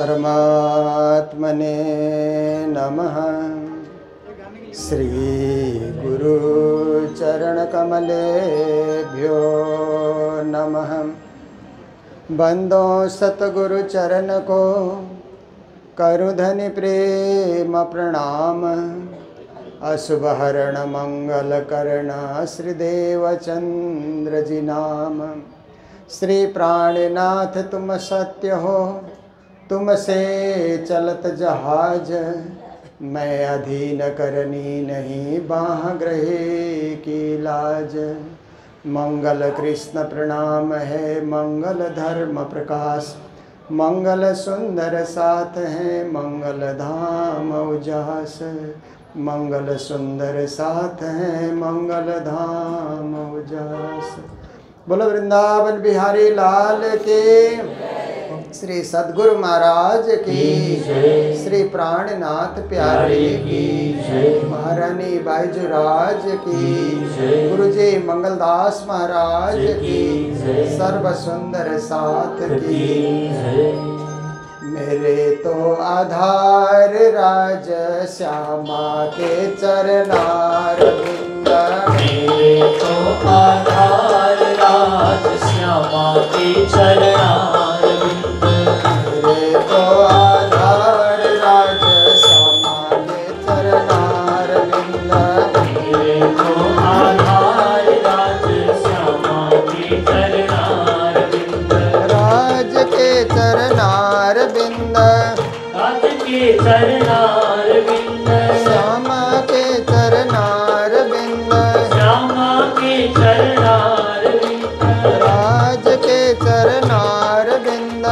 परमात्मने नमः। श्री गुरु चरण कमलेभ्यो नमः। बंदो सतगुरु चरण को करु धनि प्रेम प्रणाम। अशुभ हरण मंगल करण श्रीदेव चंद्र जी नाम। श्री प्राणनाथ तुम सत्य हो, तुमसे चलत जहाज। मैं अधीन करनी नहीं, बाह ग्रहे की लाज। मंगल कृष्ण प्रणाम है, मंगल धर्म प्रकाश। मंगल सुंदर साथ है, मंगल धाम उजास। मंगल सुंदर साथ है, मंगल धाम उजास। बोलो वृंदावन बिहारी लाल के, श्री सद्गुरु महाराज की, श्री प्राणनाथ प्यारे की, महारानी बाईजुराज की, गुरुजी मंगलदास महाराज की, सर्व सुंदर साथ की। मेरे तो आधार राज श्यामा के चरनार बिंद। मेरे तो आधार राज श्यामा के चरनार बिंद। मेरे तो आधार राज श्यामा के चरनार बिंद। मेरे तो आधार राज श्यामा के चरनार बिंद। राज के चरनार बिंद। राज के चरनार बिंद। श्यामा के चरनार बिंद। श्यामा के चरनार बिंद। राज के चरनार बिंद।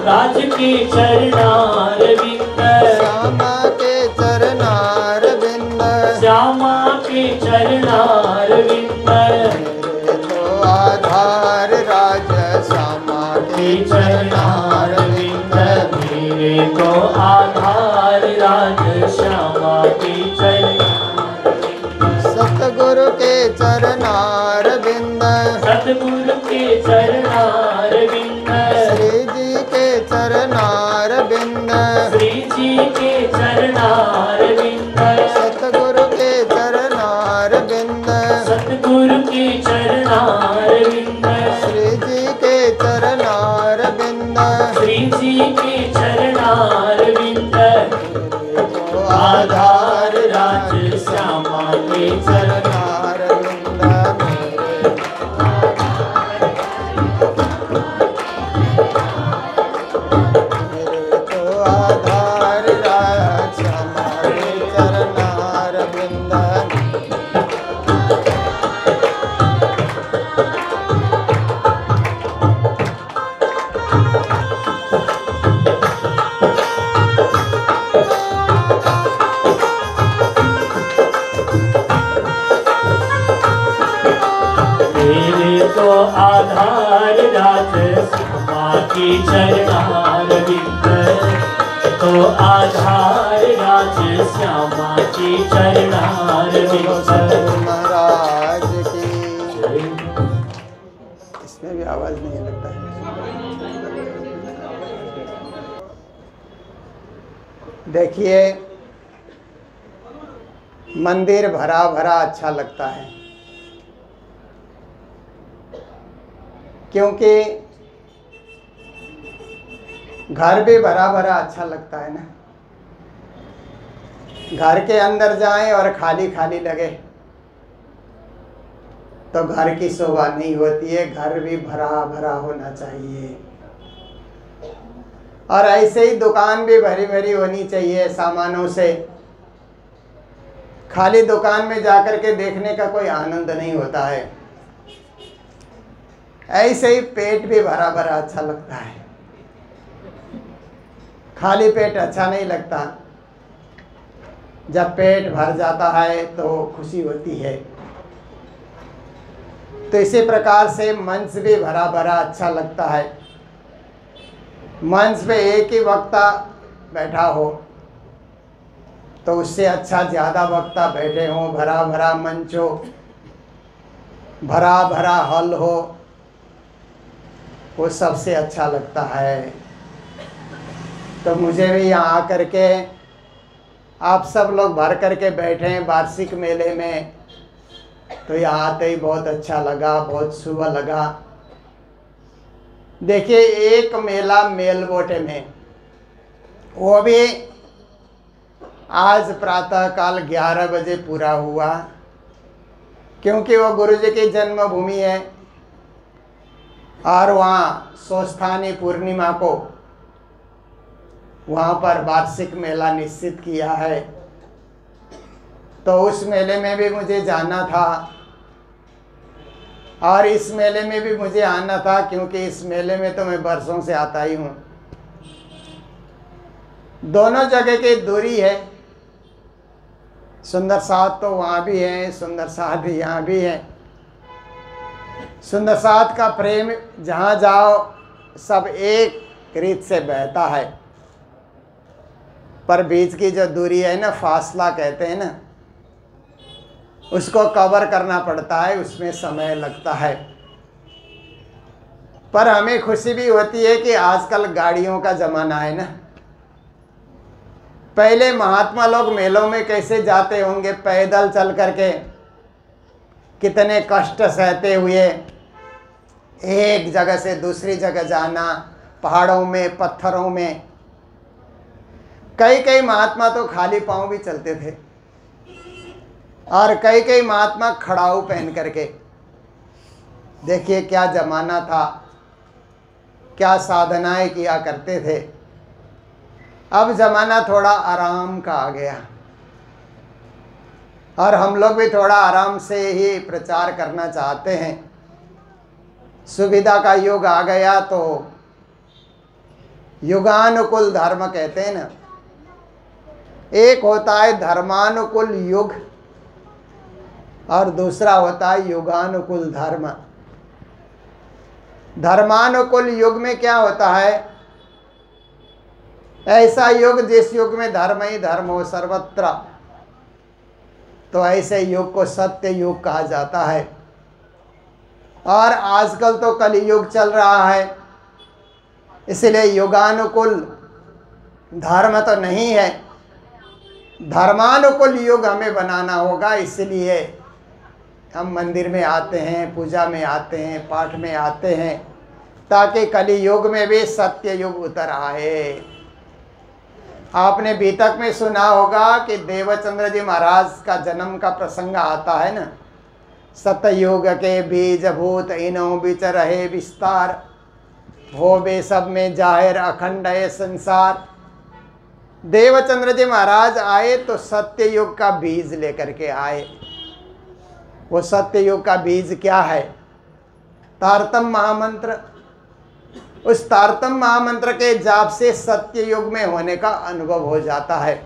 राज के चरनार बिंद। श्यामा के चरनार बिंद। श्यामा के चरनार बिंद। मेरे तो आधार राज श्यामा के चरनार बिंद। मेरे तो आधार राज श्यामा के चरनार बिंद। सतगुरु के चरनार बिंद। सतगुरु के चरनार बिंद। श्री जी के चरनार बिंद। श्री जी के चरनार बिंद। सतगुरु के चरनार बिंद। सतगुरु के चरनार बिंद। श्री जी के चरनार बिंद। श्री जी के चरनार बिंद। तो आधार राज श्यामा के चरनार बिंद। मेरे तो आधार राज श्यामा के चरनार बिंद। मेरे तो आधार राज श्यामा के चरनार बिंद। तो आधार राज श्यामा के चरनार बिंद। महाराज की। इसमें भी आवाज नहीं लगता है। देखिए, मंदिर भरा भरा अच्छा लगता है, क्योंकि घर भी भरा भरा अच्छा लगता है ना। घर के अंदर जाएं और खाली खाली लगे तो घर की शोभा नहीं होती है। घर भी भरा भरा होना चाहिए, और ऐसे ही दुकान भी भरी भरी होनी चाहिए सामानों से। खाली दुकान में जाकर के देखने का कोई आनंद नहीं होता है। ऐसे ही पेट भी भरा भरा अच्छा लगता है, खाली पेट अच्छा नहीं लगता। जब पेट भर जाता है तो खुशी होती है। तो इसी प्रकार से मंच भी भरा भरा अच्छा लगता है। मंच पे एक ही वक्ता बैठा हो तो उससे अच्छा ज़्यादा वक्ता बैठे हों, भरा भरा मंच हो, भरा भरा हॉल हो, वो सबसे अच्छा लगता है। तो मुझे भी यहाँ आकर के आप सब लोग भर करके बैठे हैं वार्षिक मेले में, तो यहाँ आते ही बहुत अच्छा लगा, बहुत शुभ लगा। देखिए, एक मेला मेलबोटे में, वो भी आज प्रातः काल 11 बजे पूरा हुआ, क्योंकि वो गुरु जी की जन्मभूमि है और वहाँ स्वस्थानी पूर्णिमा को वहाँ पर वार्षिक मेला निश्चित किया है। तो उस मेले में भी मुझे जाना था और इस मेले में भी मुझे आना था, क्योंकि इस मेले में तो मैं बरसों से आता ही हूँ। दोनों जगह की दूरी है, सुंदर साथ तो वहाँ भी है, सुंदर साथ यहाँ भी है। सुंदर साथ का प्रेम जहाँ जाओ सब एक रीत से बहता है, पर बीच की जो दूरी है ना, फासला कहते हैं ना, उसको कवर करना पड़ता है, उसमें समय लगता है। पर हमें खुशी भी होती है कि आजकल गाड़ियों का ज़माना है ना। पहले महात्मा लोग मेलों में कैसे जाते होंगे, पैदल चल करके, कितने कष्ट सहते हुए एक जगह से दूसरी जगह जाना, पहाड़ों में, पत्थरों में। कई कई महात्मा तो खाली पांव भी चलते थे और कई कई महात्मा खड़ाऊ पहन करके। देखिए क्या जमाना था, क्या साधनाएं किया करते थे। अब जमाना थोड़ा आराम का आ गया और हम लोग भी थोड़ा आराम से ही प्रचार करना चाहते हैं। सुविधा का युग आ गया तो युगानुकूल धर्म कहते हैं ना। एक होता है धर्मानुकूल युग और दूसरा होता है युगानुकूल धर्म। धर्मानुकूल युग में क्या होता है, ऐसा युग जिस युग में धर्म ही धर्म हो सर्वत्र, तो ऐसे युग को सत्य युग कहा जाता है। और आजकल तो कलि युग चल रहा है, इसलिए युगानुकूल धर्म तो नहीं है, धर्मानुकूल युग हमें बनाना होगा। इसलिए हम मंदिर में आते हैं, पूजा में आते हैं, पाठ में आते हैं, ताकि कलि युग में भी सत्य युग उतर आए। आपने बीतक में सुना होगा कि देवचंद्र जी महाराज का जन्म का प्रसंग आता है ना। सतयुग के बीज भूत इनो बिच रहे विस्तार, हो बे सब में जाहिर अखंड है संसार। देवचंद्र जी महाराज आए तो सत्य युग का बीज लेकर के आए। वो सत्य युग का बीज क्या है? तारतम महामंत्र। उस तारतम महामंत्र के जाप से सत्य युग में होने का अनुभव हो जाता है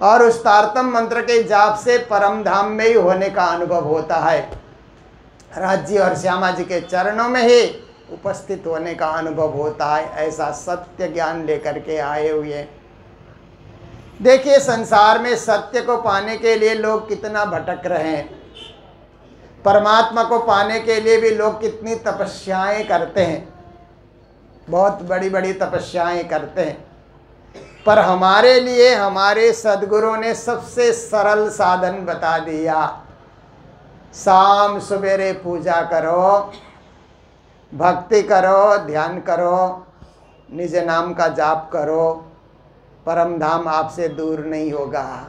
और उस तारतम मंत्र के जाप से परम धाम में ही होने का अनुभव होता है। राज्य और श्यामा जी के चरणों में ही उपस्थित होने का अनुभव होता है। ऐसा सत्य ज्ञान लेकर के आए हुए। देखिए, संसार में सत्य को पाने के लिए लोग कितना भटक रहे हैं। परमात्मा को पाने के लिए भी लोग कितनी तपस्याएं करते हैं, बहुत बड़ी बड़ी तपस्याएं करते हैं। पर हमारे लिए हमारे सद्गुरु ने सबसे सरल साधन बता दिया। शाम सवेरे पूजा करो, भक्ति करो, ध्यान करो, निज नाम का जाप करो, परम धाम आपसे दूर नहीं होगा।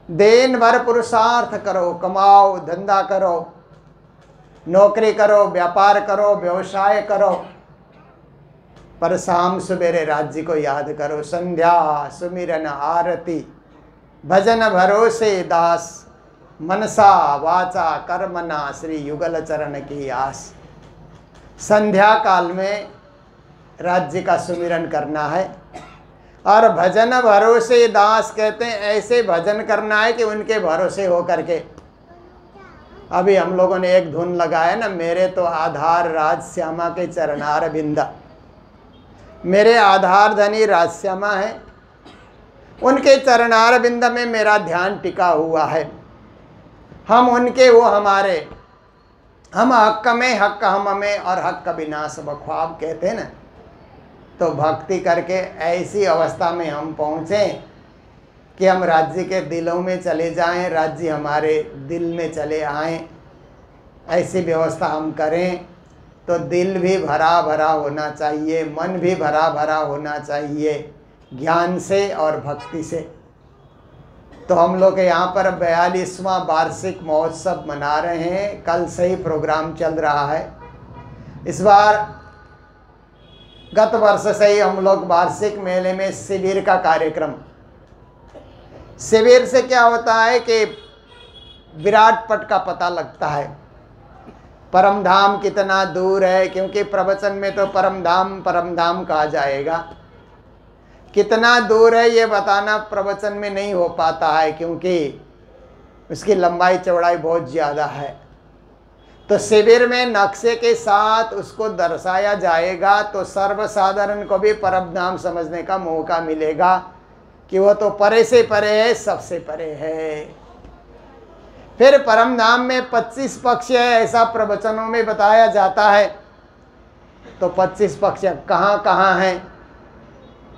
दिन भर पुरुषार्थ करो, कमाओ, धंधा करो, नौकरी करो, व्यापार करो, व्यवसाय करो, पर शाम सवेरे राज्य को याद करो। संध्या सुमिरन आरती भजन भरोसे दास, मनसा वाचा कर्मना श्री युगल चरण की आस। संध्या काल में राज्य का सुमिरन करना है और भजन भरोसे दास कहते हैं ऐसे भजन करना है कि उनके भरोसे हो करके। अभी हम लोगों ने एक धुन लगाया ना, मेरे तो आधार राज श्यामा के चरणार बिंदा। मेरे आधार धनी राज श्यामा है, उनके चरणार बिंद में मेरा ध्यान टिका हुआ है। हम उनके, वो हमारे। हम हक में, हक हम में और हक का विनाश बख्वाब कहते हैं ना। तो भक्ति करके ऐसी अवस्था में हम पहुँचें कि हम राज्य के दिलों में चले जाएं, राज्य हमारे दिल में चले आएं। ऐसी व्यवस्था हम करें तो दिल भी भरा भरा होना चाहिए, मन भी भरा भरा होना चाहिए ज्ञान से और भक्ति से। तो हम लोग यहाँ पर 42वां वार्षिक महोत्सव मना रहे हैं। कल से ही प्रोग्राम चल रहा है। इस बार गत वर्ष से ही हम लोग वार्षिक मेले में शिविर का कार्यक्रम, शिविर से क्या होता है कि विराट पट का पता लगता है, परम धाम कितना दूर है, क्योंकि प्रवचन में तो परम धाम कहा जाएगा। कितना दूर है ये बताना प्रवचन में नहीं हो पाता है, क्योंकि उसकी लंबाई चौड़ाई बहुत ज़्यादा है। तो शिविर में नक्शे के साथ उसको दर्शाया जाएगा तो सर्वसाधारण को भी परम धाम समझने का मौका मिलेगा कि वो तो परे से परे है, सबसे परे है। फिर परम धाम में 25 पक्ष है, ऐसा प्रवचनों में बताया जाता है। तो 25 पक्ष कहाँ कहाँ हैं,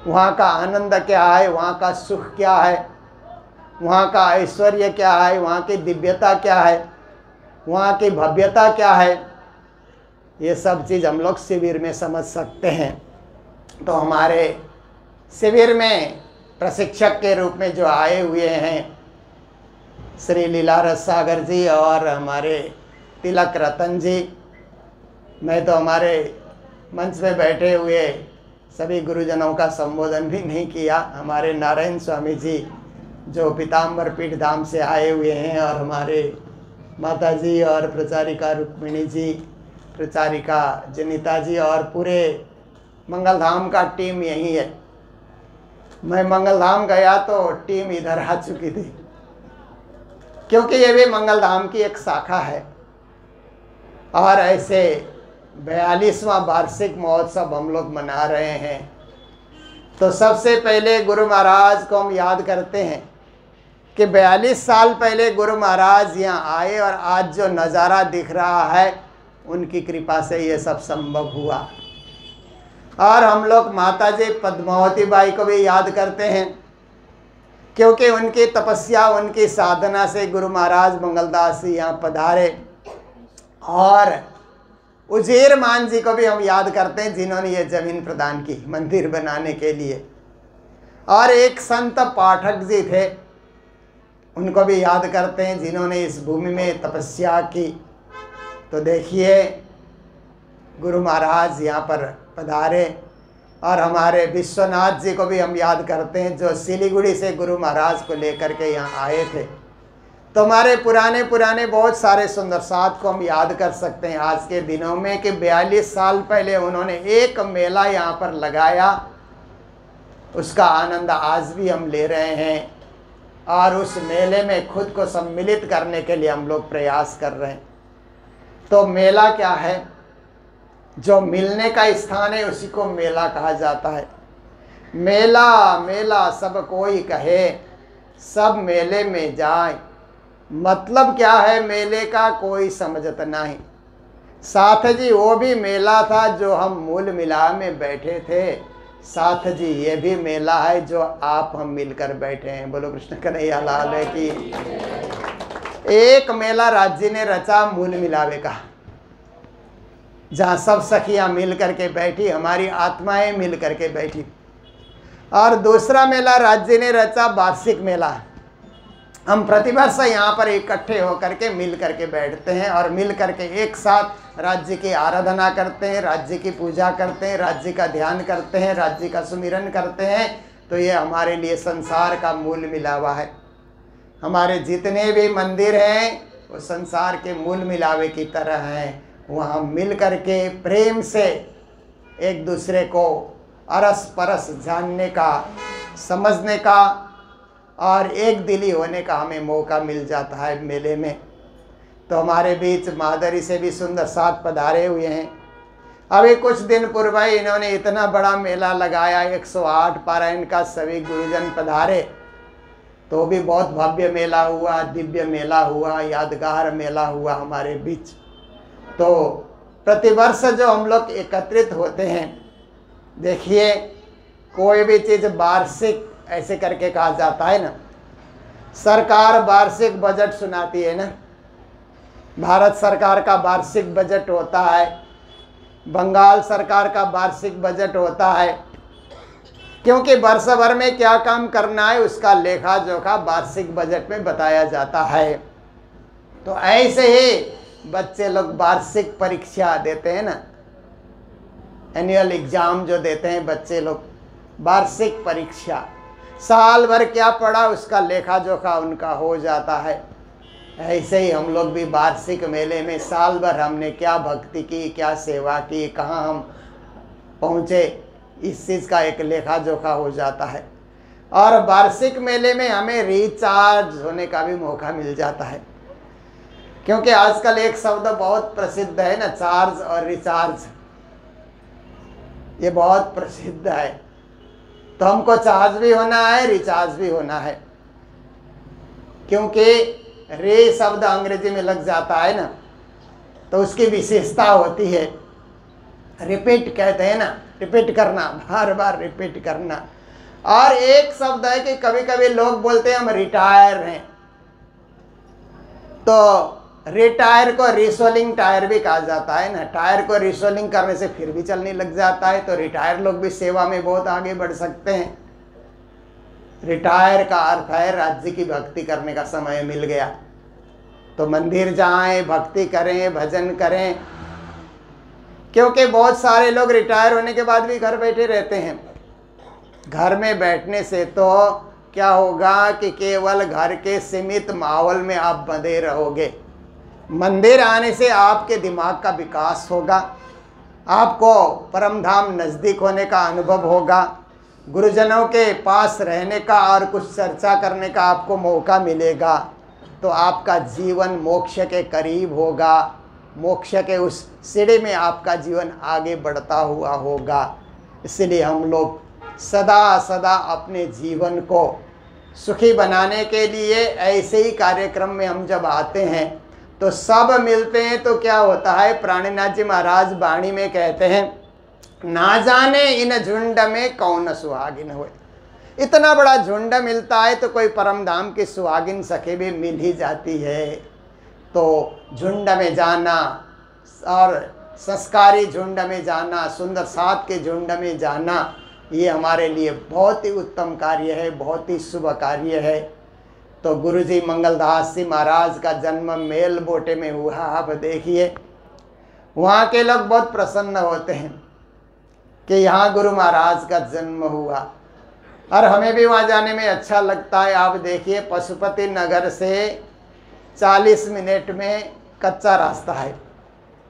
वहाँ का आनंद क्या है, वहाँ का सुख क्या है, वहाँ का ऐश्वर्य क्या है, वहाँ की दिव्यता क्या है, वहाँ की भव्यता क्या है, ये सब चीज़ हम लोग शिविर में समझ सकते हैं। तो हमारे शिविर में प्रशिक्षक के रूप में जो आए हुए हैं श्री लीला रस सागर जी और हमारे तिलक रतन जी, मैं तो हमारे मंच में बैठे हुए सभी गुरुजनों का संबोधन भी नहीं किया। हमारे नारायण स्वामी जी जो पीताम्बर पीठ धाम से आए हुए हैं, और हमारे माता जी और प्रचारिका रुक्मिणी जी, प्रचारिका जनिता जी और पूरे मंगल धाम का टीम यही है। मैं मंगल धाम गया तो टीम इधर आ चुकी थी, क्योंकि ये भी मंगल धाम की एक शाखा है। और ऐसे 42वां वार्षिक महोत्सव हम लोग मना रहे हैं। तो सबसे पहले गुरु महाराज को हम याद करते हैं कि 42 साल पहले गुरु महाराज यहाँ आए, और आज जो नज़ारा दिख रहा है उनकी कृपा से ये सब संभव हुआ। और हम लोग माता जी पद्मावती बाई को भी याद करते हैं, क्योंकि उनकी तपस्या, उनकी साधना से गुरु महाराज मंगलदास जी यहाँ पधारे। और उजीर मान जी को भी हम याद करते हैं, जिन्होंने ये ज़मीन प्रदान की मंदिर बनाने के लिए। और एक संत पाठक जी थे, उनको भी याद करते हैं, जिन्होंने इस भूमि में तपस्या की। तो देखिए गुरु महाराज यहाँ पर पधारे। और हमारे विश्वनाथ जी को भी हम याद करते हैं, जो सिलीगुड़ी से गुरु महाराज को लेकर के यहाँ आए थे। तो हमारे पुराने बहुत सारे सुंदर साथ को हम याद कर सकते हैं आज के दिनों में, कि 42 साल पहले उन्होंने एक मेला यहाँ पर लगाया। उसका आनंद आज भी हम ले रहे हैं, और उस मेले में खुद को सम्मिलित करने के लिए हम लोग प्रयास कर रहे हैं। तो मेला क्या है? जो मिलने का स्थान है उसी को मेला कहा जाता है। मेला मेला सब कोई कहे, सब मेले में जाए। मतलब क्या है मेले का, कोई समझता नहीं। साथ जी वो भी मेला था जो हम मूल मिला में बैठे थे। साथ जी ये भी मेला है जो आप हम मिलकर बैठे हैं। बोलो कृष्ण कन्हैया लाल की। एक मेला राज्य ने रचा मूल मिलावे का, जहाँ सब सखियाँ मिल करके बैठी, हमारी आत्माएं मिल करके बैठी। और दूसरा मेला राज्य ने रचा वार्षिक मेला। हम प्रतिवर्ष यहाँ पर इकट्ठे होकर के मिल करके बैठते हैं, और मिल करके एक साथ राज्य की आराधना करते हैं, राज्य की पूजा करते हैं, राज्य का ध्यान करते हैं, राज्य का सुमिरन करते हैं। तो ये हमारे लिए संसार का मूल मिलावा है। हमारे जितने भी मंदिर हैं वो संसार के मूल मिलावे की तरह हैं। वहाँ मिल करके प्रेम से एक दूसरे को अरस परस जानने का, समझने का और एक दिली होने का हमें मौका मिल जाता है मेले में। तो हमारे बीच मादरी से भी सुंदर साथ पधारे हुए हैं। अभी कुछ दिन पूर्व ही इन्होंने इतना बड़ा मेला लगाया, 108 पारायण का, सभी गुरुजन पधारे। तो भी बहुत भव्य मेला हुआ, दिव्य मेला हुआ, यादगार मेला हुआ हमारे बीच। तो प्रतिवर्ष जो हम लोग एकत्रित होते हैं देखिए, कोई भी चीज़ वार्षिक ऐसे करके कहा जाता है ना, सरकार वार्षिक बजट सुनाती है ना, भारत सरकार का वार्षिक बजट होता है, बंगाल सरकार का वार्षिक बजट होता है, क्योंकि वर्ष भर में क्या काम करना है उसका लेखा जोखा वार्षिक बजट में बताया जाता है। तो ऐसे ही बच्चे लोग वार्षिक परीक्षा देते हैं ना, एनुअल एग्जाम जो देते हैं बच्चे लोग, वार्षिक परीक्षा, साल भर क्या पढ़ा उसका लेखा जोखा उनका हो जाता है। ऐसे ही हम लोग भी वार्षिक मेले में साल भर हमने क्या भक्ति की, क्या सेवा की, कहाँ हम पहुँचे, इस चीज़ का एक लेखा जोखा हो जाता है। और वार्षिक मेले में हमें रिचार्ज होने का भी मौका मिल जाता है, क्योंकि आजकल एक शब्द बहुत प्रसिद्ध है ना, चार्ज और रिचार्ज, ये बहुत प्रसिद्ध है। तो हमको चार्ज भी होना है, रिचार्ज भी होना है, क्योंकि रे शब्द अंग्रेजी में लग जाता है ना, तो उसकी विशेषता होती है, रिपीट कहते हैं ना, रिपीट करना, बार बार रिपीट करना। और एक शब्द है कि कभी कभी लोग बोलते हैं हम रिटायर हैं, तो रिटायर को रिसोलिंग टायर भी कहा जाता है ना, टायर को रिसोलिंग करने से फिर भी चलने लग जाता है, तो रिटायर लोग भी सेवा में बहुत आगे बढ़ सकते हैं। रिटायर का अर्थ है राज्य की भक्ति करने का समय मिल गया, तो मंदिर जाएं, भक्ति करें, भजन करें, क्योंकि बहुत सारे लोग रिटायर होने के बाद भी घर बैठे रहते हैं। घर में बैठने से तो क्या होगा कि केवल घर के सीमित माहौल में आप बंधे रहोगे। मंदिर आने से आपके दिमाग का विकास होगा, आपको परम धाम नज़दीक होने का अनुभव होगा, गुरुजनों के पास रहने का और कुछ चर्चा करने का आपको मौका मिलेगा, तो आपका जीवन मोक्ष के करीब होगा, मोक्ष के उस सीढ़ी में आपका जीवन आगे बढ़ता हुआ होगा। इसलिए हम लोग सदा सदा अपने जीवन को सुखी बनाने के लिए ऐसे ही कार्यक्रम में हम जब आते हैं तो सब मिलते हैं, तो क्या होता है, प्राणनाथ जी महाराज वाणी में कहते हैं, ना जाने इन झुंड में कौन सुहागिन हुए। इतना बड़ा झुंड मिलता है तो कोई परम धाम की सुहागिन सखी भी मिल ही जाती है। तो झुंड में जाना और संस्कारी झुंड में जाना, सुंदर साथ के झुंड में जाना, ये हमारे लिए बहुत ही उत्तम कार्य है, बहुत ही शुभ कार्य है। तो गुरुजी मंगलदास जी महाराज का जन्म मेलबोटे में हुआ। आप देखिए, वहाँ के लोग बहुत प्रसन्न होते हैं कि यहाँ गुरु महाराज का जन्म हुआ, और हमें भी वहाँ जाने में अच्छा लगता है। आप देखिए, पशुपति नगर से 40 मिनट में कच्चा रास्ता है,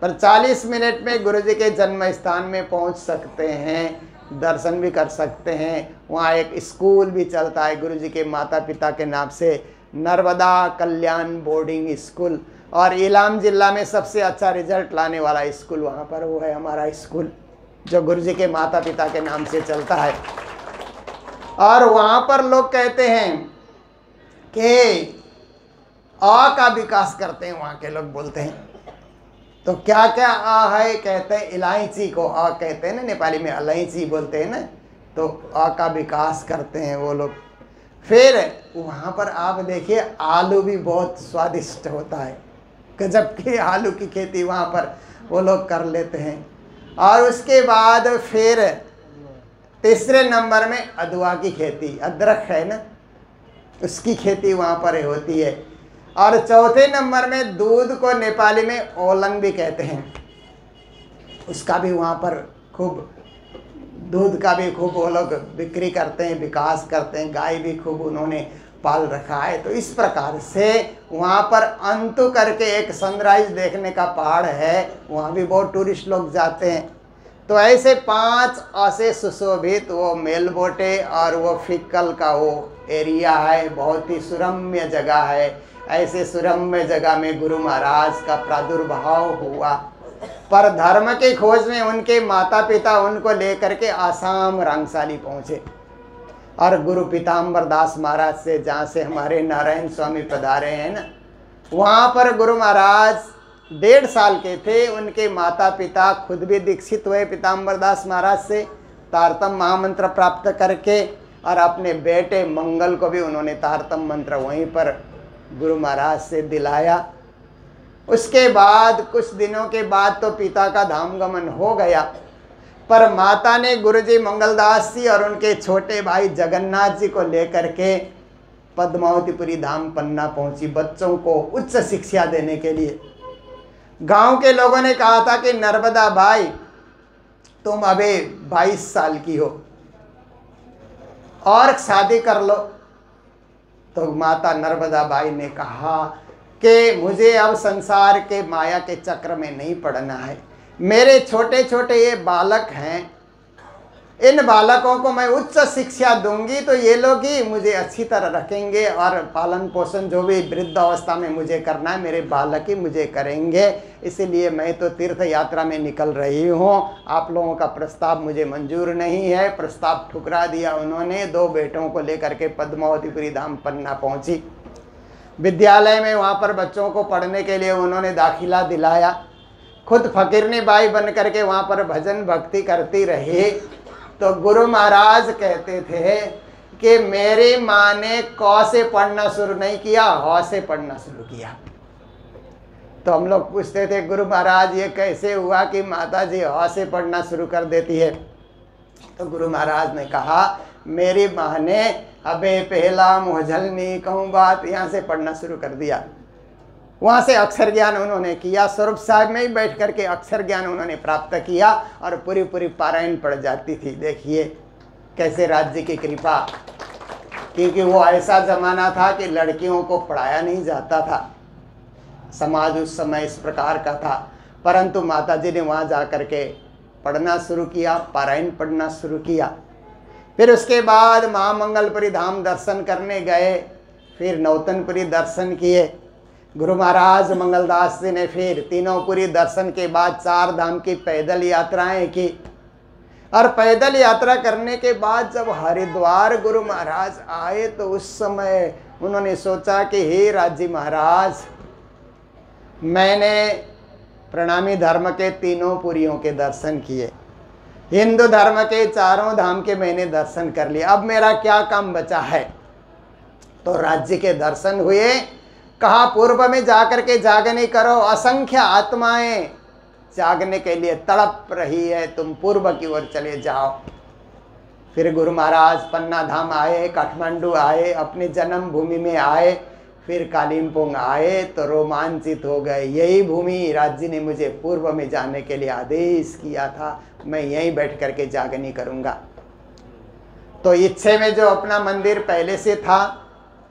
पर 40 मिनट में गुरुजी के जन्म स्थान में पहुँच सकते हैं, दर्शन भी कर सकते हैं। वहाँ एक स्कूल भी चलता है गुरुजी के माता पिता के नाम से, नर्मदा कल्याण बोर्डिंग स्कूल, और इलाम जिला में सबसे अच्छा रिजल्ट लाने वाला स्कूल वहाँ पर वो है हमारा स्कूल, जो गुरुजी के माता पिता के नाम से चलता है। और वहाँ पर लोग कहते हैं कि आ का विकास करते हैं, वहाँ के लोग बोलते हैं। तो क्या क्या आ है, कहते हैं इलायची को आ कहते हैं ना, नेपाली में इलायची बोलते हैं ना, तो आ का विकास करते हैं वो लोग। फिर वहाँ पर आप देखिए, आलू भी बहुत स्वादिष्ट होता है, गजब के आलू की खेती वहाँ पर वो लोग कर लेते हैं। और उसके बाद फिर तीसरे नंबर में अदुआ की खेती, अदरक है ना, उसकी खेती वहाँ पर होती है। और चौथे नंबर में दूध को नेपाली में ओलंग भी कहते हैं, उसका भी वहाँ पर खूब, दूध का भी खूब वो लोग बिक्री करते हैं, विकास करते हैं, गाय भी खूब उन्होंने पाल रखा है। तो इस प्रकार से वहाँ पर अंतु करके एक सनराइज देखने का पहाड़ है, वहाँ भी बहुत टूरिस्ट लोग जाते हैं। तो ऐसे 5 ऐसे सुशोभित वो मेलबोटे और वो फिक्कल का वो एरिया है, बहुत ही सुरम्य जगह है। ऐसे सुरम्य जगह में गुरु महाराज का प्रादुर्भाव हुआ, पर धर्म की खोज में उनके माता पिता उनको लेकर के आसाम रंगशाली पहुँचे, और गुरु पीताम्बर दास महाराज से, जहाँ से हमारे नारायण स्वामी पधारे हैं ना, वहाँ पर गुरु महाराज 1.5 साल के थे। उनके माता पिता खुद भी दीक्षित हुए पीताम्बर दास महाराज से, तारतम महामंत्र प्राप्त करके, और अपने बेटे मंगल को भी उन्होंने तारतम मंत्र वहीं पर गुरु महाराज से दिलाया। उसके बाद कुछ दिनों के बाद तो पिता का धाम गमन हो गया, पर माता ने गुरुजी मंगलदास जी और उनके छोटे भाई जगन्नाथ जी को लेकर के पद्मावतीपुरी धाम पन्ना पहुंची बच्चों को उच्च शिक्षा देने के लिए। गांव के लोगों ने कहा था कि नर्मदा बाई तुम अभी 22 साल की हो और शादी कर लो। तो माता नर्मदा बाई ने कहा कि मुझे अब संसार के माया के चक्र में नहीं पड़ना है, मेरे छोटे छोटे ये बालक हैं, इन बालकों को मैं उच्च शिक्षा दूंगी तो ये लोग ही मुझे अच्छी तरह रखेंगे और पालन पोषण जो भी वृद्ध अवस्था में मुझे करना है मेरे बालक ही मुझे करेंगे। इसलिए मैं तो तीर्थ यात्रा में निकल रही हूँ, आप लोगों का प्रस्ताव मुझे मंजूर नहीं है। प्रस्ताव ठुकरा दिया उन्होंने। 2 बेटों को लेकर के पद्मावतीपुरी धाम पन्ना पहुँची। विद्यालय में वहाँ पर बच्चों को पढ़ने के लिए उन्होंने दाखिला दिलाया। खुद फकीरनी बाई बन करके वहाँ पर भजन भक्ति करती रही। तो गुरु महाराज कहते थे कि मेरी माँ ने क से पढ़ना शुरू नहीं किया, ह से पढ़ना शुरू किया। तो हम लोग पूछते थे गुरु महाराज ये कैसे हुआ कि माता जी ह से पढ़ना शुरू कर देती है। तो गुरु महाराज ने कहा मेरी माँ ने अबे पहला मुहझलनी कहूँ बात, यहाँ से पढ़ना शुरू कर दिया। वहाँ से अक्षर ज्ञान उन्होंने किया, स्वरूप साहब में ही बैठ करके अक्षर ज्ञान उन्होंने प्राप्त किया और पूरी पूरी पारायण पड़ जाती थी। देखिए कैसे राज्य की कृपा, क्योंकि वो ऐसा ज़माना था कि लड़कियों को पढ़ाया नहीं जाता था। समाज उस समय इस प्रकार का था, परंतु माता जी ने वहाँ जा कर के पढ़ना शुरू किया, पारायण पढ़ना शुरू किया। फिर उसके बाद महामंगलपुरी धाम दर्शन करने गए, फिर नौतनपुरी दर्शन किए। गुरु महाराज मंगलदास जी ने फिर तीनोंपुरी दर्शन के बाद 4 धाम की पैदल यात्राएं की। और पैदल यात्रा करने के बाद जब हरिद्वार गुरु महाराज आए तो उस समय उन्होंने सोचा कि हे राज्य महाराज, मैंने प्रणामी धर्म के 3 पुरियों के दर्शन किए, हिंदू धर्म के 4 धाम के मैंने दर्शन कर लिए, अब मेरा क्या काम बचा है। तो राज्य के दर्शन हुए। कहा पूर्व में जाकर के जागने करो, असंख्य आत्माएं जागने के लिए तड़प रही है, तुम पूर्व की ओर चले जाओ। फिर गुरु महाराज पन्ना धाम आए, काठमांडू आए, अपने जन्म भूमि में आए, फिर कालिम्पोंग आए तो रोमांचित हो गए। यही भूमि राज्य ने मुझे पूर्व में जाने के लिए आदेश किया था, मैं यहीं बैठ करके जागनी करूँगा। तो इच्छे में जो अपना मंदिर पहले से था,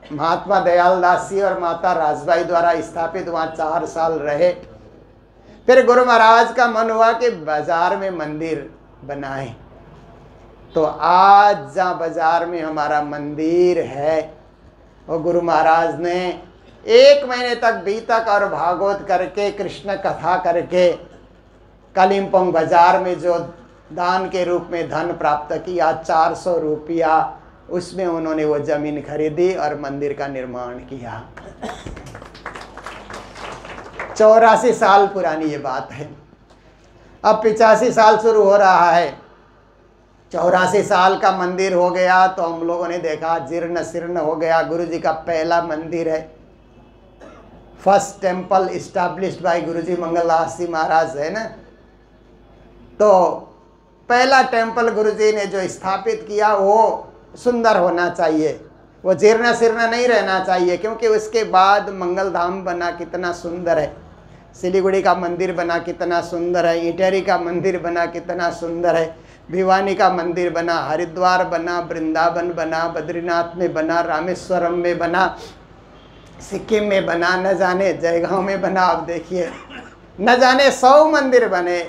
महात्मा दयाल दास जी और माता राजबाई द्वारा स्थापित, वहाँ 4 साल रहे। फिर गुरु महाराज का मन हुआ कि बाजार में मंदिर बनाए। तो आज जहाँ बाजार में हमारा मंदिर है, वो गुरु महाराज ने 1 महीने तक बीतक और भागवत करके, कृष्ण कथा करके, कालिम्पोंग बाजार में जो दान के रूप में धन प्राप्त किया 400 रुपया, उसमें उन्होंने वो जमीन खरीदी और मंदिर का निर्माण किया। 84 साल पुरानी ये बात है। अब 85 साल शुरू हो रहा है, 84 साल का मंदिर हो गया। तो हम लोगों ने देखा जीर्ण शीर्ण हो गया। गुरु जी का पहला मंदिर है, फर्स्ट टेम्पल इस्टेब्लिश्ड बाय गुरु जी मंगलदास जी महाराज है ना। तो पहला टेम्पल गुरु जी ने जो स्थापित किया वो सुंदर होना चाहिए, वो जीर्ण शीर्ण नहीं रहना चाहिए, क्योंकि उसके बाद मंगल धाम बना कितना सुंदर है, सिलीगुड़ी का मंदिर बना कितना सुंदर है, इटेरी का मंदिर बना कितना सुंदर है, भिवानी का मंदिर बना, हरिद्वार बना, वृंदावन बना, बद्रीनाथ में बना, रामेश्वरम में बना, सिक्किम में बना, न जाने जयगांव में बना। अब देखिए न जाने 100 मंदिर बने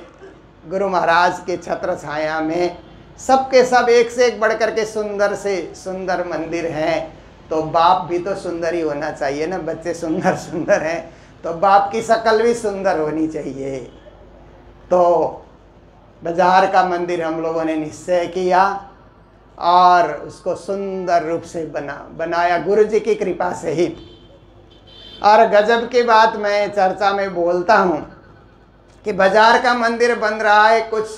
गुरु महाराज के छत्र छाया में। सबके सब एक से एक बढ़ करके सुंदर से सुंदर मंदिर हैं। तो बाप भी तो सुंदर ही होना चाहिए ना, बच्चे सुंदर सुंदर हैं तो बाप की शक्ल भी सुंदर होनी चाहिए। तो बाजार का मंदिर हम लोगों ने निश्चय किया और उसको सुंदर रूप से बनाया गुरु जी की कृपा से ही। और गजब की बात मैं चर्चा में बोलता हूँ कि बाजार का मंदिर बन रहा है, कुछ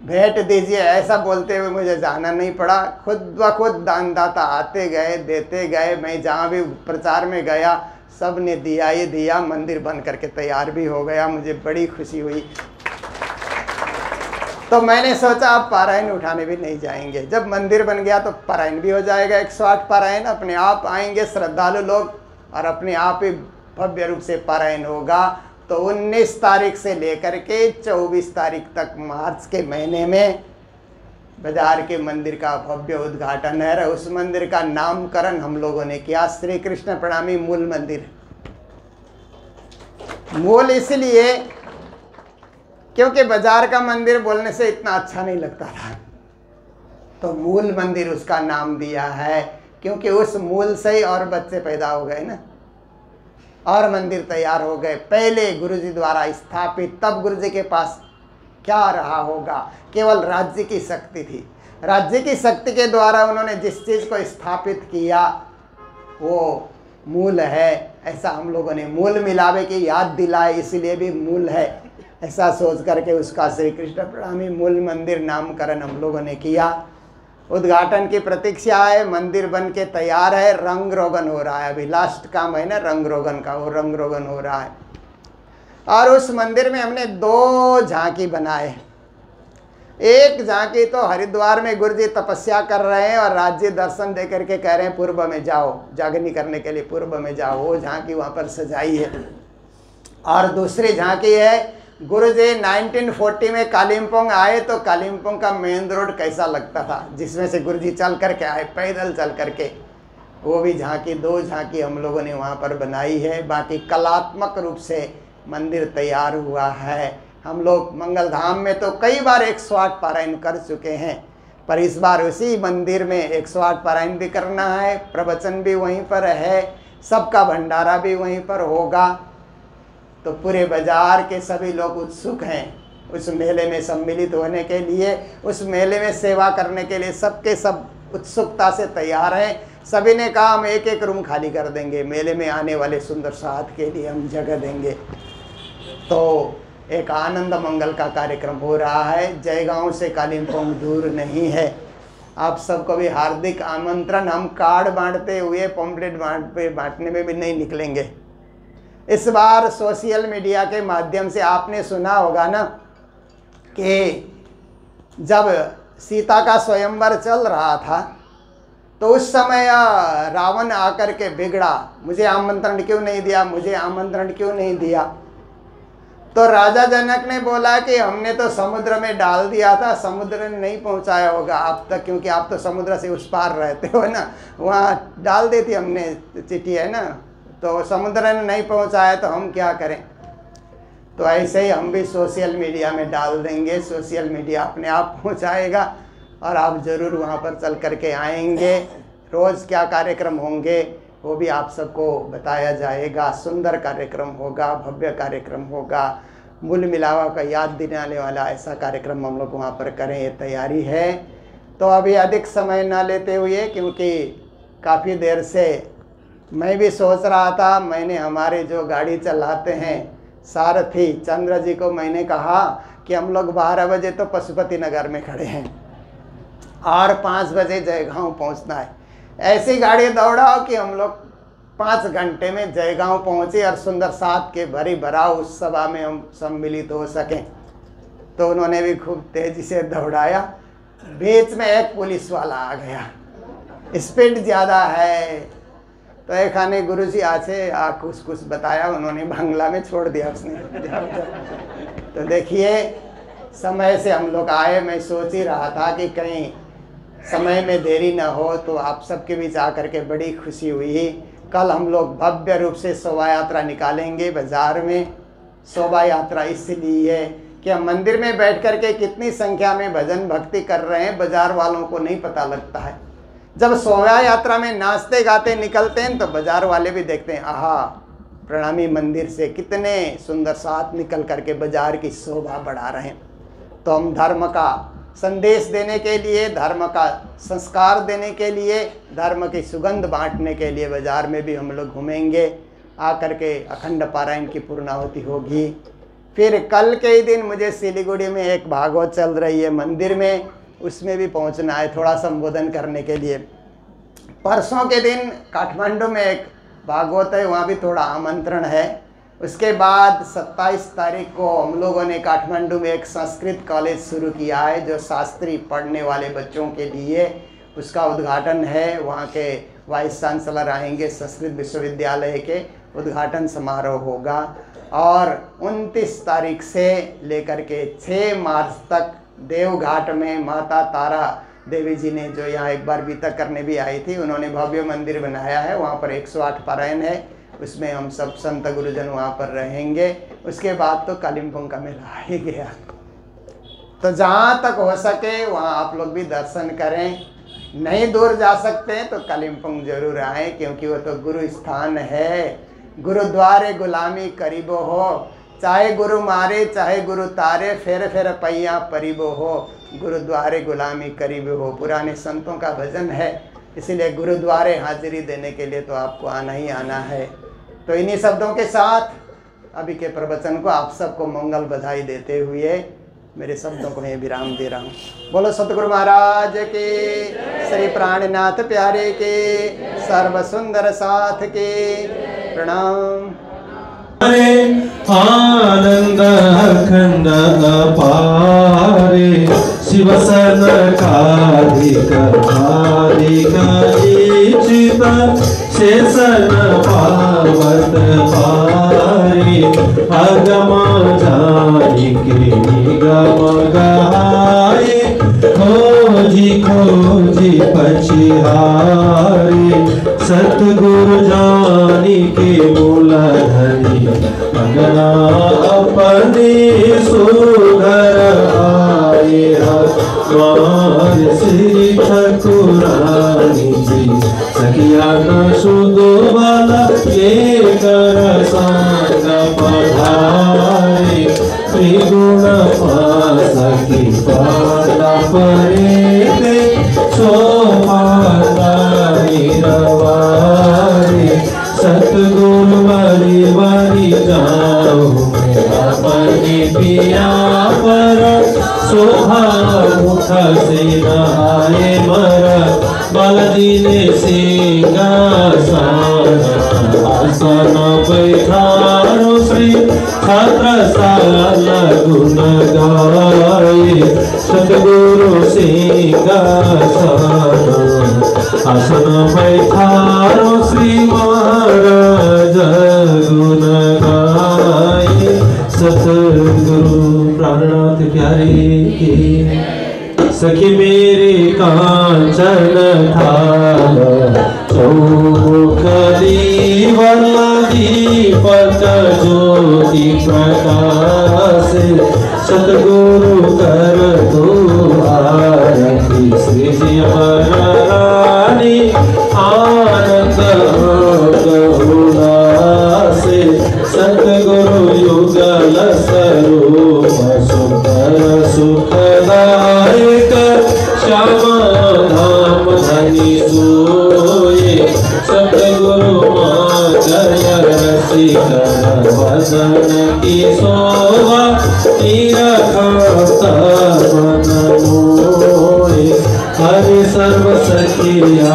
भेंट दीजिए, ऐसा बोलते हुए मुझे जाना नहीं पड़ा। खुद ब खुद दानदाता आते गए, देते गए। मैं जहाँ भी प्रचार में गया सब ने दिया ही दिया। मंदिर बन करके तैयार भी हो गया, मुझे बड़ी खुशी हुई। तो मैंने सोचा अब पारायण उठाने भी नहीं जाएंगे। जब मंदिर बन गया तो पारायण भी हो जाएगा। 108 पारायण अपने आप आएंगे श्रद्धालु लोग और अपने आप ही भव्य रूप से पारायण होगा। तो 19 तारीख से लेकर के 24 तारीख तक मार्च के महीने में बाजार के मंदिर का भव्य उद्घाटन है। उस मंदिर का नामकरण हम लोगों ने किया श्री कृष्ण प्रणामी मूल मंदिर। मूल इसलिए क्योंकि बाजार का मंदिर बोलने से इतना अच्छा नहीं लगता था, तो मूल मंदिर उसका नाम दिया है। क्योंकि उस मूल से ही और बच्चे पैदा हो गए ना, और मंदिर तैयार हो गए। पहले गुरुजी द्वारा स्थापित, तब गुरुजी के पास क्या रहा होगा, केवल राज्य की शक्ति थी। राज्य की शक्ति के द्वारा उन्होंने जिस चीज़ को स्थापित किया वो मूल है। ऐसा हम लोगों ने मूल मिलावे की याद दिलाए, इसलिए भी मूल है, ऐसा सोच करके उसका श्री कृष्ण प्रणामी मूल मंदिर नामकरण हम लोगों ने किया। उद्घाटन की प्रतीक्षा है, मंदिर बन के तैयार है, रंग रोगन हो रहा है। अभी लास्ट काम है ना रंग रोगन का, वो रंग रोगन हो रहा है। और उस मंदिर में हमने 2 झांकी बनाए। एक झांकी तो हरिद्वार में गुरुजी तपस्या कर रहे हैं और राज्य दर्शन दे करके कह रहे हैं पूर्व में जाओ, जागनी करने के लिए पूर्व में जाओ, वो झांकी वहाँ पर सजाई है। और दूसरी झांकी है गुरुजी 1940 में कालिम्पोंग आए तो कालिम्पोंग का मेन रोड कैसा लगता था, जिसमें से गुरुजी चल करके आए, पैदल चल करके, वो भी झांकी 2 झांकी हम लोगों ने वहाँ पर बनाई है। बाकी कलात्मक रूप से मंदिर तैयार हुआ है। हम लोग मंगल धाम में तो कई बार 108 पारायण कर चुके हैं, पर इस बार उसी मंदिर में 108 पारायण भी करना है। प्रवचन भी वहीं पर है, सबका भंडारा भी वहीं पर होगा। तो पूरे बाजार के सभी लोग उत्सुक हैं उस मेले में सम्मिलित होने के लिए, उस मेले में सेवा करने के लिए सबके सब उत्सुकता से तैयार हैं। सभी ने कहा हम 1-1 रूम खाली कर देंगे, मेले में आने वाले सुंदर साथ के लिए हम जगह देंगे। तो एक आनंद मंगल का कार्यक्रम हो रहा है। जयगांव से कालिम्पोंग दूर नहीं है। आप सबको भी हार्दिक आमंत्रण। हम कार्ड बांटते हुए, पॉम्पलेट बांटने में भी नहीं निकलेंगे। इस बार सोशल मीडिया के माध्यम से आपने सुना होगा ना कि जब सीता का स्वयंवर चल रहा था तो उस समय रावण आकर के बिगड़ा, मुझे आमंत्रण क्यों नहीं दिया, मुझे आमंत्रण क्यों नहीं दिया। तो राजा जनक ने बोला कि हमने तो समुद्र में डाल दिया था, समुद्र ने नहीं पहुंचाया होगा आप तक, क्योंकि आप तो समुद्र से उस पार रहते हो ना, वहाँ डाल देती हमने चिट्ठी, है ना, तो समुद्र ने नहीं पहुंचाया तो हम क्या करें। तो ऐसे ही हम भी सोशल मीडिया में डाल देंगे, सोशल मीडिया अपने आप पहुंचाएगा और आप ज़रूर वहाँ पर चल करके आएंगे। रोज़ क्या कार्यक्रम होंगे वो भी आप सबको बताया जाएगा। सुंदर कार्यक्रम होगा, भव्य कार्यक्रम होगा, मूल मिलावा का याद दिलाने वाला ऐसा कार्यक्रम हम लोग वहाँ पर करें, ये तैयारी है। तो अभी अधिक समय ना लेते हुए, क्योंकि काफ़ी देर से मैं भी सोच रहा था, मैंने हमारे जो गाड़ी चलाते हैं सारथी चंद्र जी को मैंने कहा कि हम लोग 12 बजे तो पशुपति नगर में खड़े हैं और 5 बजे जयगांव पहुंचना है। ऐसी गाड़ी दौड़ाओ कि हम लोग 5 घंटे में जयगांव पहुंचे और सुंदर साथ के भरी भरा उस सभा में हम सम्मिलित हो सकें। तो उन्होंने भी खूब तेज़ी से दौड़ाया। बीच में एक पुलिस वाला आ गया, स्पीड ज़्यादा है, तो एक आने गुरुजी आचे कुछ बताया, उन्होंने बांग्ला में छोड़ दिया उसने। तो देखिए समय से हम लोग आए। मैं सोच ही रहा था कि कहीं समय में देरी न हो, तो आप सबके बीच आकर के बड़ी खुशी हुई। कल हम लोग भव्य रूप से शोभा यात्रा निकालेंगे बाज़ार में। शोभा यात्रा इसलिए कि हम मंदिर में बैठ कर के कितनी संख्या में भजन भक्ति कर रहे हैं बाज़ार वालों को नहीं पता लगता है। जब शोभा यात्रा में नाचते गाते निकलते हैं तो बाज़ार वाले भी देखते हैं, आहा प्रणामी मंदिर से कितने सुंदर साथ निकल करके बाज़ार की शोभा बढ़ा रहे हैं। तो हम धर्म का संदेश देने के लिए, धर्म का संस्कार देने के लिए, धर्म की सुगंध बांटने के लिए बाज़ार में भी हम लोग घूमेंगे। आकर के अखंड पारायण की पूर्णाहुति होगी। फिर कल के ही दिन मुझे सिलीगुड़ी में एक भागवत चल रही है मंदिर में, उसमें भी पहुंचना है थोड़ा संबोधन करने के लिए। परसों के दिन काठमांडू में एक भागवत है, वहाँ भी थोड़ा आमंत्रण है। उसके बाद 27 तारीख को हम लोगों ने काठमांडू में एक संस्कृत कॉलेज शुरू किया है जो शास्त्री पढ़ने वाले बच्चों के लिए, उसका उद्घाटन है। वहाँ के वाइस चांसलर आएंगे, संस्कृत विश्वविद्यालय के उद्घाटन समारोह होगा। और 29 तारीख से लेकर के 6 मार्च तक देवघाट में माता तारा देवी जी ने, जो यहाँ एक बार बीतक करने भी आई थी, उन्होंने भव्य मंदिर बनाया है। वहाँ पर 108 पारायण है, उसमें हम सब संत गुरुजन वहाँ पर रहेंगे। उसके बाद तो कालिम्पोंग का मेला आ ही गया। तो जहाँ तक हो सके वहाँ आप लोग भी दर्शन करें। नहीं दूर जा सकते हैं तो कालिम्पोंग जरूर आए, क्योंकि वो तो गुरु स्थान है। गुरुद्वारे गुलामी करीबो हो, चाहे गुरु मारे चाहे गुरु तारे, फेर फेर पैया परिबो हो, गुरुद्वारे गुलामी करीब हो। पुराने संतों का भजन है, इसीलिए गुरुद्वारे हाजिरी देने के लिए तो आपको आना ही आना है। तो इन्हीं शब्दों के साथ अभी के प्रवचन को आप सबको मंगल बधाई देते हुए मेरे शब्दों को मैं विराम दे रहा हूँ। बोलो सतगुरु महाराज के, श्री प्राणनाथ प्यारे के, सर्व सुंदर साथ के प्रणाम। आनंद अखंड अपारे, शिव सनकादिक चित शेषन पार्वत पारे, अगम जानिके निगम गाये, खोजी खोजी पछिहारे, सतगुरु जानिके मूलधनी, अगना अपने सुधर आए। हमार श्री ठाकुरानी जी सखिया न सुदो वाला ये कर संग पधारे, त्रिगुण पास की पाला परे, सोमाला निरवारे, सतगुरु वारी वारी जाओ, अपने पिया पर शोभा मुख से नहाए मर, बालदीने सिंहासन आसन बैठारो, श्री छत्रसाल गुण गाए, सतगुरु सिंहासन आसन बैठारो, श्री महाराज गुण गाए। सतगुरु प्राणनाथ प्यारे के, सखी मेरे कांचन थाल चौमुख दीवाल, दीपक ज्योति प्रकाश, सतगुरु कर दो आरती, श्री रानी आनंद उल्लास, सतगुरु युगल स्वरूप सुंदर सुखदायक, श्याम धाम धनी सोए, सतगुरु जय रसिकर वदन की शोभा, मन मोए, हरि सर्व सखिया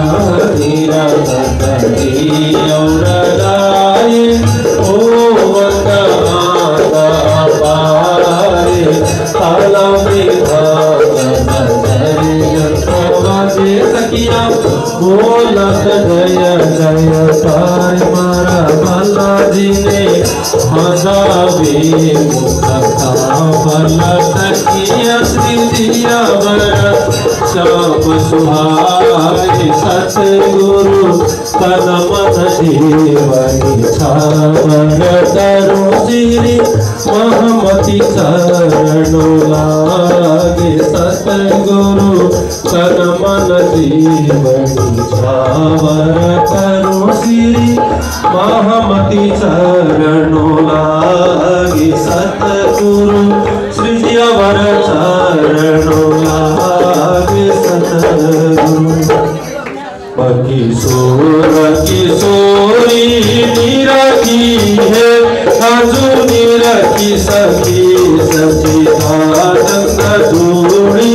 और गाये, ओ वंदना पारे, ताला में बाजे सखिया बोलत जय जय तार, मारा बालाजी ने हजावे मुखता बल, सखिया श्री दिया बर श्याम सुहाए, सतगुरु तन मन जीवनी छावर करो, श्री महमति चरणो लागे, सतगुरु तन मन जीवनी छावर करो, श्री महमति चरणो लागे, सतगुरु श्री वर चरणो लागे, सतगुरु किशोर किशोरी निरखी है, हजुर की सखी सचिदानंद जोड़ी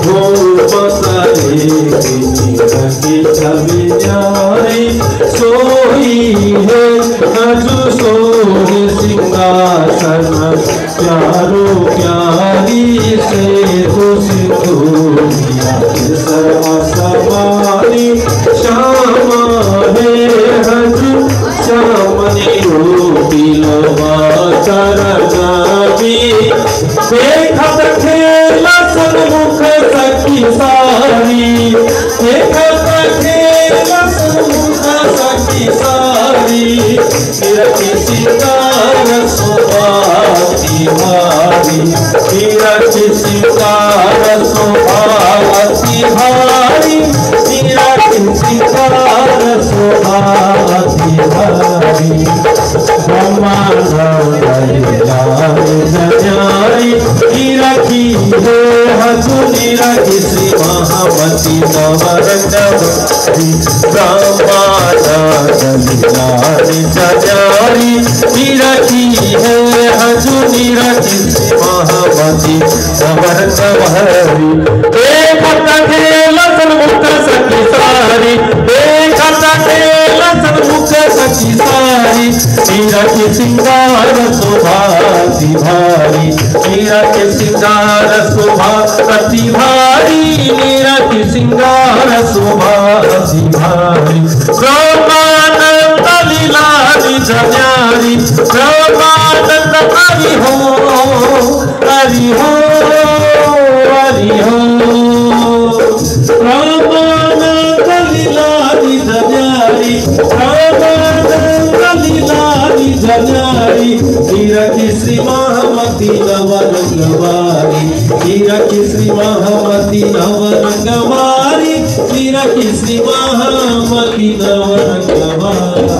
गोपतरे की छवि न्यारी सोई है हजुर सोई सिंहासन प्यारो प्यारी से सिंधुरिया सर्वसमानी श्यामा है हजुर श्यामनी रूपी लोवा चरणावी देखत खेला सन्मुख सखी सारी देखत खेला सन्मुख सखी सारी किरति सितार सुभाति भारी किरति सितार सुभाति भारी किरति सितार सुभाति भारी रखी है हजुरी रखी श्री महामती नवरंगवती ब्रह्मानी रखी है हजुरी रखी श्री महामती नवरंगवती एक लसन मुक्त सखी सारी एक मुक्त सखी सारी मीरा के सिंगार शोभाति भारी मीरा के सिंगार शोभाति भारी मीरा के सिंगार शोभाति भारी ब्रह्मानंद लीला निज न्यारी ब्रह्मानंद हरि हो हरि हो हरि हो ब्रह्मानंद लीला निज न्यारी जनारी हीरा की श्री महामती नवरंगवारी हीरा की श्री महामती नवरंगवारी हीरा की श्री महामती नवरंगवारी।